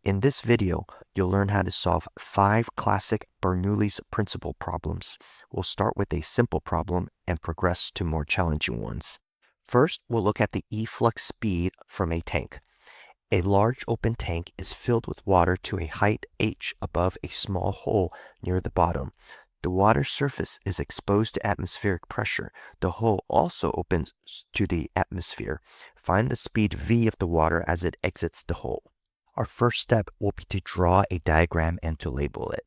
In this video, you'll learn how to solve 5 classic Bernoulli's principle problems. We'll start with a simple problem and progress to more challenging ones. First, we'll look at the efflux speed from a tank. A large open tank is filled with water to a height h above a small hole near the bottom. The water surface is exposed to atmospheric pressure. The hole also opens to the atmosphere. Find the speed v of the water as it exits the hole. Our first step will be to draw a diagram and to label it.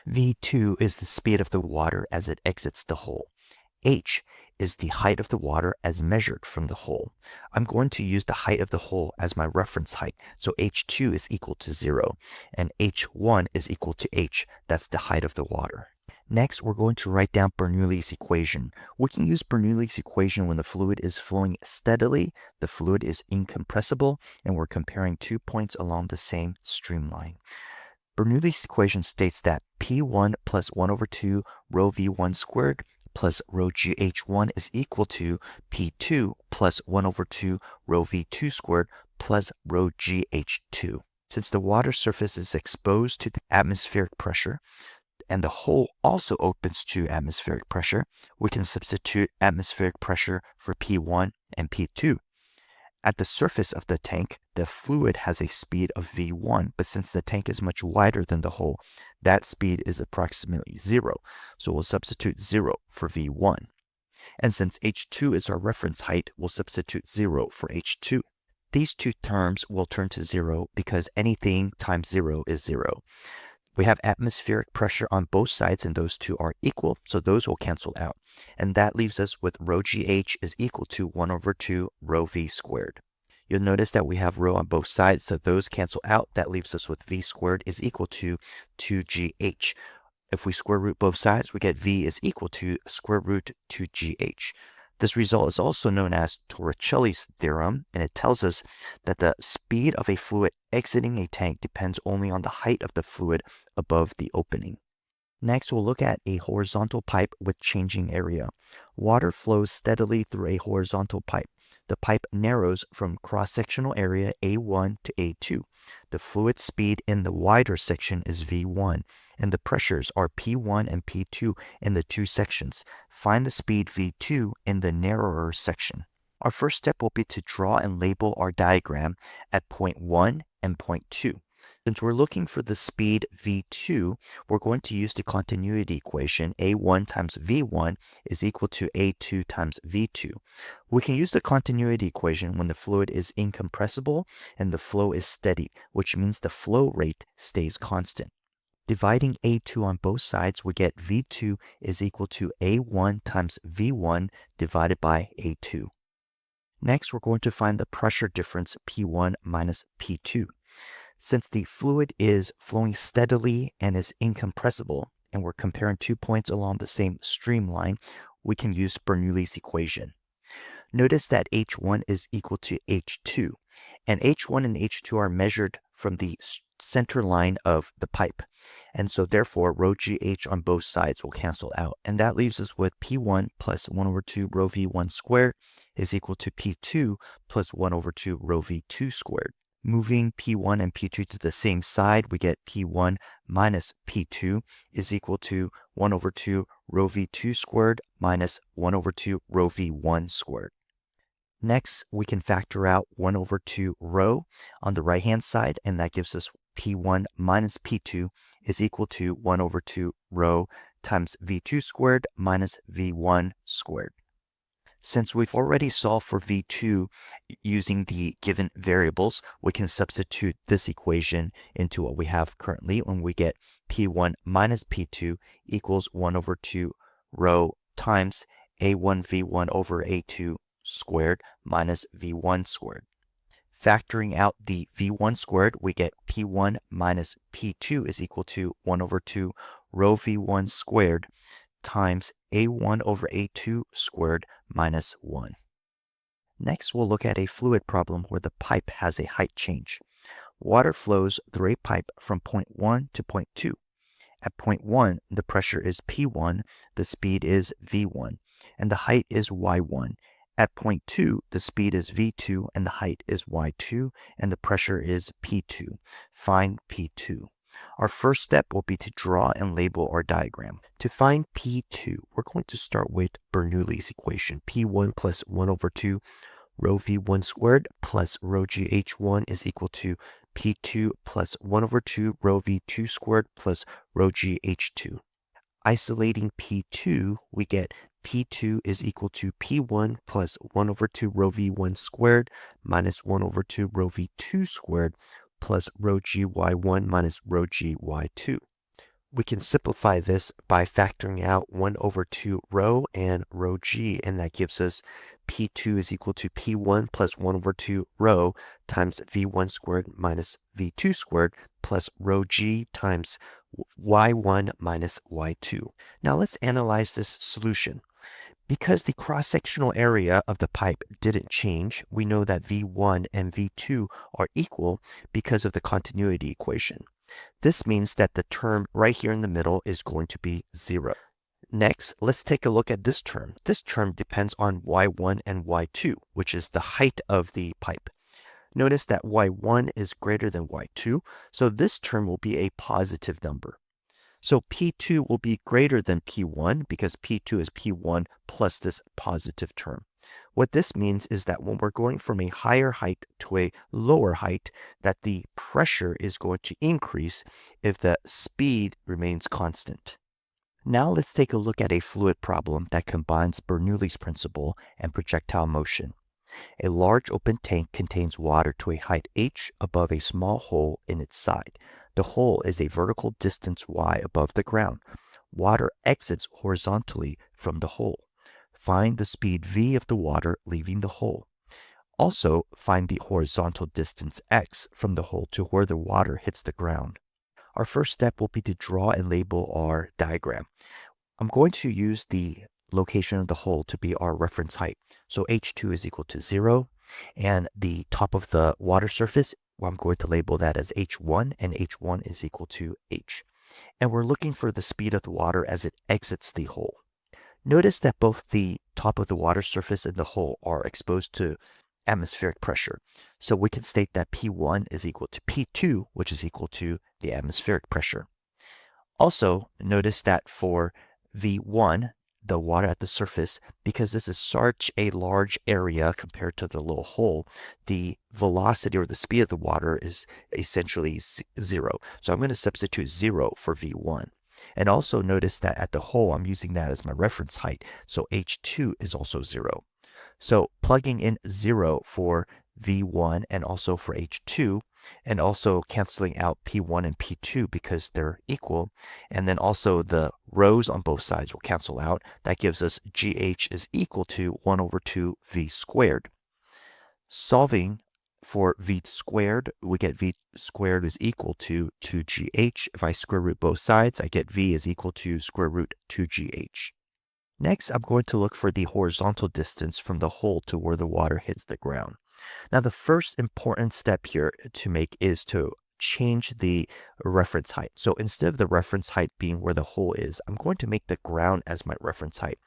V2 is the speed of the water as it exits the hole. H is the height of the water as measured from the hole. I'm going to use the height of the hole as my reference height, so H2 is equal to 0, and H1 is equal to H. That's the height of the water. Next, we're going to write down Bernoulli's equation. We can use Bernoulli's equation when the fluid is flowing steadily, the fluid is incompressible, and we're comparing 2 points along the same streamline. Bernoulli's equation states that P1 plus 1 over 2 rho V1 squared plus rho GH1 is equal to P2 plus 1 over 2 rho V2 squared plus rho GH2. Since the water surface is exposed to the atmospheric pressure, and the hole also opens to atmospheric pressure, we can substitute atmospheric pressure for P1 and P2. At the surface of the tank, the fluid has a speed of V1, but since the tank is much wider than the hole, that speed is approximately 0, so we'll substitute 0 for V1. And since H2 is our reference height, we'll substitute 0 for H2. These two terms will turn to 0 because anything times 0 is 0. We have atmospheric pressure on both sides, and those two are equal, so those will cancel out. And that leaves us with rho GH is equal to 1 over 2 rho V squared. You'll notice that we have rho on both sides, so those cancel out. That leaves us with V squared is equal to 2GH. If we square root both sides, we get V is equal to square root 2GH. This result is also known as Torricelli's theorem, and it tells us that the speed of a fluid exiting a tank depends only on the height of the fluid above the opening. Next, we'll look at a horizontal pipe with changing area. Water flows steadily through a horizontal pipe. The pipe narrows from cross-sectional area A1 to A2. The fluid speed in the wider section is V1, and the pressures are P1 and P2 in the two sections. Find the speed V2 in the narrower section. Our first step will be to draw and label our diagram at point 1 and point 2. Since we're looking for the speed V2, we're going to use the continuity equation A1 times V1 is equal to A2 times V2. We can use the continuity equation when the fluid is incompressible and the flow is steady, which means the flow rate stays constant. Dividing A2 on both sides, we get V2 is equal to A1 times V1 divided by A2. Next, we're going to find the pressure difference P1 minus P2. Since the fluid is flowing steadily and is incompressible, and we're comparing 2 points along the same streamline, we can use Bernoulli's equation. Notice that H1 is equal to H2, and H1 and H2 are measured from the center line of the pipe, and so therefore rho GH on both sides will cancel out, and that leaves us with P1 plus 1 over 2 rho V1 squared is equal to P2 plus 1 over 2 rho V2 squared. Moving P1 and P2 to the same side, we get P1 minus P2 is equal to 1 over 2 rho V2 squared minus 1 over 2 rho V1 squared. Next, we can factor out 1 over 2 rho on the right-hand side, and that gives us P1 minus P2 is equal to 1 over 2 rho times V2 squared minus V1 squared. Since we've already solved for V2 using the given variables, we can substitute this equation into what we have currently when we get P1 minus P2 equals 1 over 2 rho times A1 V1 over A2 squared minus V1 squared. Factoring out the V1 squared, we get P1 minus P2 is equal to 1 over 2 rho V1 squared times A1 over A2 squared minus 1. Next, we'll look at a fluid problem where the pipe has a height change. Water flows through a pipe from point 1 to point 2. At point 1, the pressure is P1, the speed is V1, and the height is Y1. At point 2, the speed is v2 and the height is y2 and the pressure is p2. Find p2. Our first step will be to draw and label our diagram. To find p2, we're going to start with Bernoulli's equation. p1 plus 1 over 2 rho v1 squared plus rho gh1 is equal to p2 plus 1 over 2 rho v2 squared plus rho gh2. Isolating p2, we get p2 is equal to p1 plus 1 over 2 rho v1 squared minus 1 over 2 rho v2 squared plus rho gy1 minus rho gy2. We can simplify this by factoring out 1 over 2 rho and rho g, and that gives us p2 is equal to p1 plus 1 over 2 rho times v1 squared minus v2 squared plus rho g times y1 minus y2. Now let's analyze this solution. Because the cross-sectional area of the pipe didn't change, we know that v1 and v2 are equal because of the continuity equation. This means that the term right here in the middle is going to be 0. Next, let's take a look at this term. This term depends on y1 and y2, which is the height of the pipe. Notice that y1 is greater than y2, so this term will be a positive number. So P2 will be greater than P1 because P2 is P1 plus this positive term. What this means is that when we're going from a higher height to a lower height, that the pressure is going to increase if the speed remains constant. Now let's take a look at a fluid problem that combines Bernoulli's principle and projectile motion. A large open tank contains water to a height h above a small hole in its side. The hole is a vertical distance y above the ground. Water exits horizontally from the hole. Find the speed v of the water leaving the hole. Also, find the horizontal distance x from the hole to where the water hits the ground. Our first step will be to draw and label our diagram. I'm going to use the location of the hole to be our reference height. So h2 is equal to 0, and the top of the water surface, I'm going to label that as h1, and h1 is equal to h. And we're looking for the speed of the water as it exits the hole. Notice that both the top of the water surface and the hole are exposed to atmospheric pressure. So we can state that P1 is equal to P2, which is equal to the atmospheric pressure. Also, notice that for V1, the water at the surface, because this is such a large area compared to the little hole, the velocity or the speed of the water is essentially 0. So I'm going to substitute 0 for V1. And also notice that at the hole, I'm using that as my reference height. So H2 is also 0. So plugging in 0 for V1 and also for H2, and also canceling out P1 and P2 because they're equal, and then also the rows on both sides will cancel out. That gives us GH is equal to 1 over 2 V squared. Solving for V squared, we get V squared is equal to 2GH. If I square root both sides, I get V is equal to square root 2GH. Next, I'm going to look for the horizontal distance from the hole to where the water hits the ground. Now, the first important step here to make is to change the reference height. So instead of the reference height being where the hole is, I'm going to make the ground as my reference height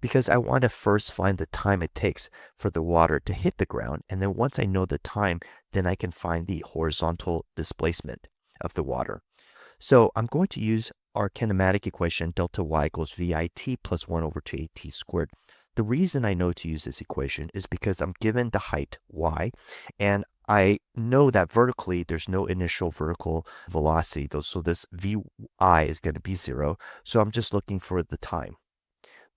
because I want to first find the time it takes for the water to hit the ground. And then once I know the time, then I can find the horizontal displacement of the water. So I'm going to use our kinematic equation, delta y equals VIT plus 1 over 2AT squared. The reason I know to use this equation is because I'm given the height y, and I know that vertically there's no initial vertical velocity, so this VI is going to be 0, so I'm just looking for the time.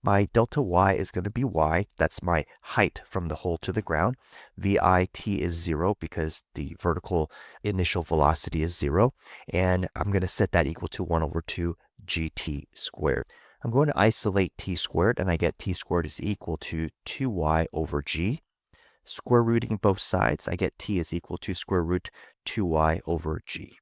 My delta y is going to be y, that's my height from the hole to the ground. VIT is 0 because the vertical initial velocity is 0, and I'm going to set that equal to 1 over 2 GT squared. I'm going to isolate t squared, and I get t squared is equal to 2y over g. Square rooting both sides, I get t is equal to square root 2y over g.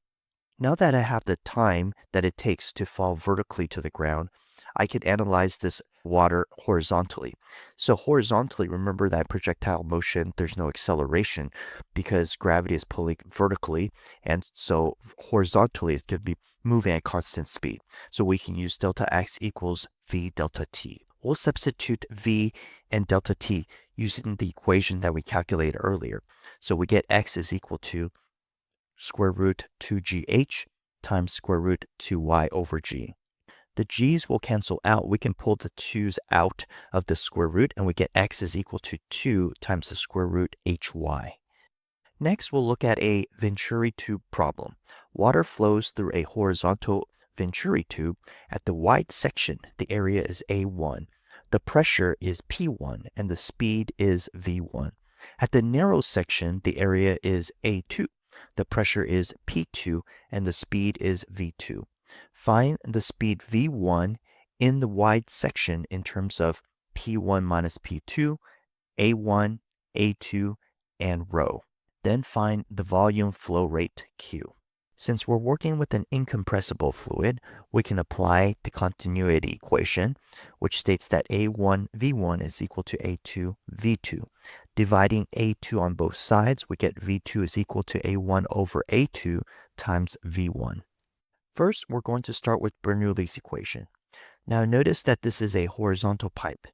Now that I have the time that it takes to fall vertically to the ground, I can analyze this water horizontally. So horizontally, remember that projectile motion, there's no acceleration because gravity is pulling vertically, and so horizontally it's going to be moving at constant speed. So we can use delta x equals v delta t. we'll substitute V and delta T using the equation that we calculated earlier. So we get X is equal to square root 2GH times square root 2Y over G. The G's will cancel out. We can pull the 2's out of the square root, and we get X is equal to 2 times the square root HY. Next, we'll look at a Venturi tube problem. Water flows through a horizontal Venturi tube. At the wide section, the area is A1. The pressure is P1, and the speed is V1. At the narrow section, the area is A2. The pressure is P2, and the speed is V2. Find the speed V1 in the wide section in terms of P1 minus P2, A1, A2, and rho. Then find the volume flow rate Q. Since we're working with an incompressible fluid, we can apply the continuity equation, which states that A1 V1 is equal to A2 V2. Dividing A2 on both sides, we get V2 is equal to A1 over A2 times V1. First, we're going to start with Bernoulli's equation. Now notice that this is a horizontal pipe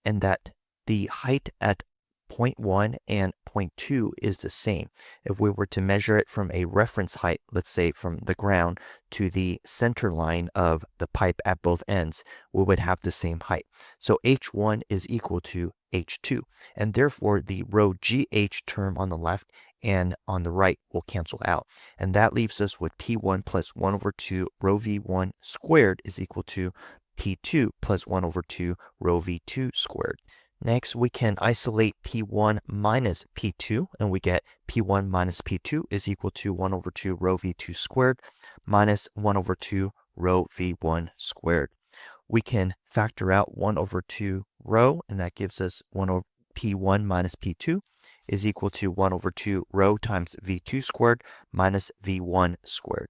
and that the height at point 1 and point 2 is the same. If we were to measure it from a reference height, let's say from the ground to the center line of the pipe at both ends, we would have the same height. So H1 is equal to H2, and therefore the rho GH term on the left and on the right will cancel out. And that leaves us with P1 plus 1 over 2 rho V1 squared is equal to P2 plus 1 over 2 rho V2 squared. Next, we can isolate P1 minus P2, and we get P1 minus P2 is equal to 1 over 2 rho V2 squared minus 1 over 2 rho V1 squared. We can factor out 1 over 2 rho, and that gives us 1 over P1 minus P2 is equal to 1 over 2 rho times V2 squared minus V1 squared.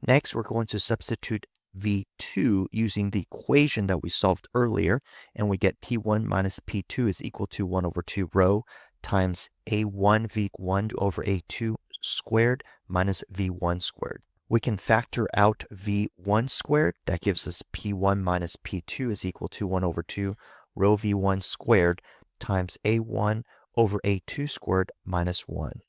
Next, we're going to substitute V2 using the equation that we solved earlier, and we get P1 minus P2 is equal to 1 over 2 rho times A1 V1 over A2 squared minus V1 squared. We can factor out V1 squared. That gives us P1 minus P2 is equal to 1 over 2 rho V1 squared times A1 over A2 squared minus 1.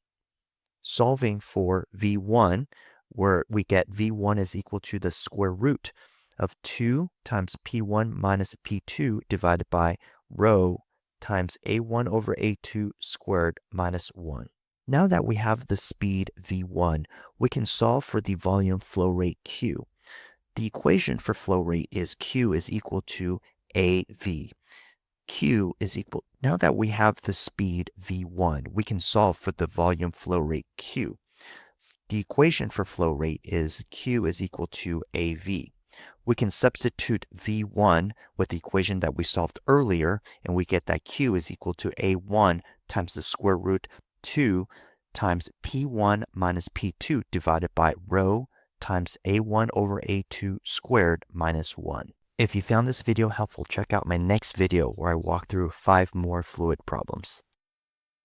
Solving for V1, where we get V1 is equal to the square root of 2 times P1 minus P2 divided by rho times A1 over A2 squared minus 1. Now that we have the speed V1, we can solve for the volume flow rate Q. The equation for flow rate is Q is equal to AV. Q is equal. Now that we have the speed V1, we can solve for the volume flow rate Q. The equation for flow rate is Q is equal to AV. We can substitute V1 with the equation that we solved earlier, and we get that Q is equal to A1 times the square root 2 times P1 minus P2 divided by rho times A1 over A2 squared minus 1. If you found this video helpful, check out my next video where I walk through 5 more fluid problems.